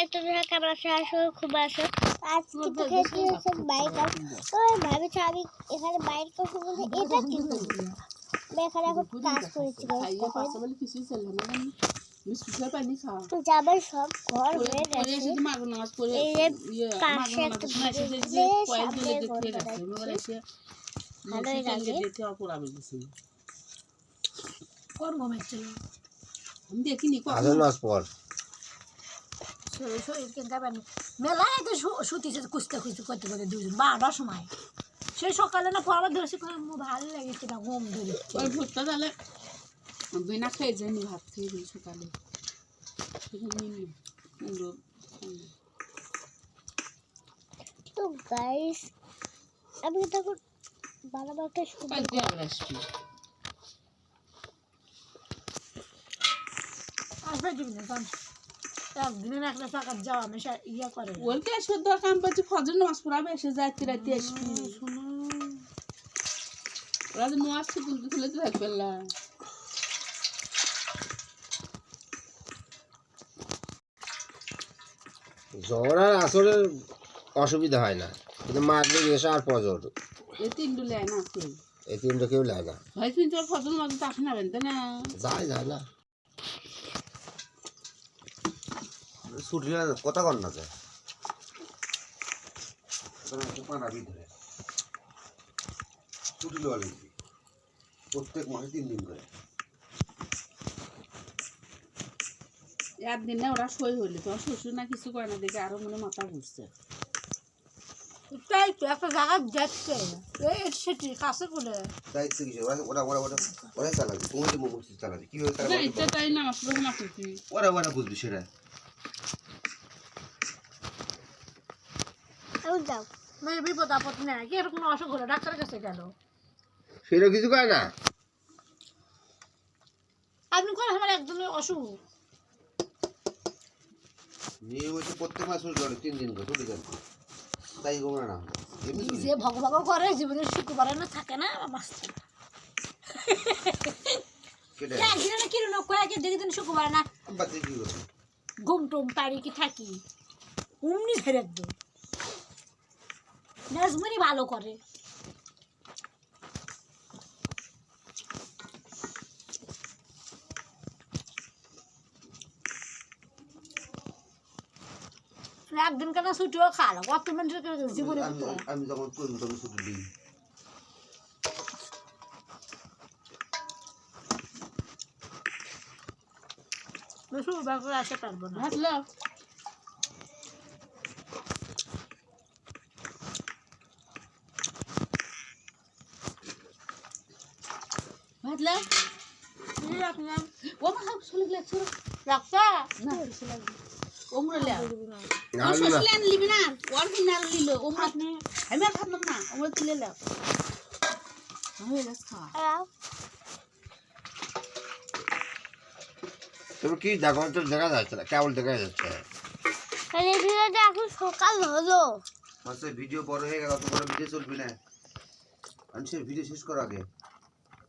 একটা ক্যামেরা আসলে খুব আসে আজকে তো খেতে হচ্ছে বাইকার তো ভাবিছি আমি এখানে বাইক করতে বলতে এটা কি করব আমি এখানে এখন কাজ করেছি যাবার সব ঘর হয়ে গেছে এই যে পাশে একটা সামনে ঘর বানাচ্ছে ভালোই লাগে কোন ঘুমাচ্ছিল আমি দেখিনি আধা মাস পর শরীর কিনতে পারেনি মেলায় তো শুতিছে কুস্তে কুস্তে করতে করতে দুজন 12টার সময় সেই সকালে না পড়াবার ধরেছি ভালো লাগেছে না ঘুম ধরে ওই ভুট্টা তাহলে বিনা খেয়ে যায়নি ভাত খেয়ে দিই সকালে তো গাইস আমি তখন বানাবারটা শুরু আসবে দিবি না একদিনের একটা টাকা যাওয়া আমি ইয়া করে বলতে আসবে দরকার পাচ্ছি ফজর নামাজ পড়াবে এসে যাইতে রাতে আসবি ওরা তো নামাজ তুলতে তুলে তো থাকবে না জ্বর আর আসরের অসুবিধা হয় না কিন্তু মাগরিব এসা আর ফজর এই তিনটু লেয় না কেউ এই তিনটা কেউ লাগে না ভাই তুই তোর ফজর নামাজ তো আসে না বেনতে না যায় না ছুটি কথা কর না যায় ছুটি লওয়া লাগবে প্রত্যেক মাসে 3 দিন করে একদিন না ওরা সই হইলে তোর শ্বশুর না কিছু করে না দেখে আরো মনে মাথা ঘুরছে তাই তো একটা জায়গা যাচ্ছে এই সেটি কাছে করে দায়িত্ব কিছু ওরা চালাবে তুমি তো মোমো চালাবে কীভাবে না ইচ্ছা তাই না আমার পুরো না করছি ওরা বুঝবি সেটা যাও মেয়ের বিপদ আপদ নেই কি এরকম অসুখ হলো ডাক্তারের কাছে গেল সেটা কিছু করে না আপনি কোন আমার একজনের অসুখ নিয়ে বলছে প্রত্যেক মাস ছুটি করে 3 দিন করে ছুটি দেন তাই গোমরা না যে ভগভগ করে জীবনে শুক্রবারে না থাকে না বাঁচতে একদিন না কিরণ কয়েকদিন দেখদিন শুক্রবারে না ঘুম টুম পারি কি থাকি অমনি ছেড়ে একদম নাজমারি ভালো করে একদিন কেন ছুটিও খালো কত মানুষের জীবনে আমি যখন করি তখন ছুটি দিই বেশি উবার করে আসতে পারবো না ভাতলো ভাতলো রাখলাম ও মা চলে গেছে রাখছা না ওমরা লে আর শ্বশুরলেন লিবি না ওর কিনার লিলো ওমরা আমি আর খাতাম না ওমরা তুলে লে আমি এলাস খাওয়া তবে কি দেখো তো দেখা যাচ্ছে না কেবল দেখা যাচ্ছে এই ভিডিওটা এখন সকাল হলো আচ্ছা ভিডিও বড় হয়ে গেল তো বড় ভিডিও চলবে না আমি সেই ভিডিও শেষ করার আগে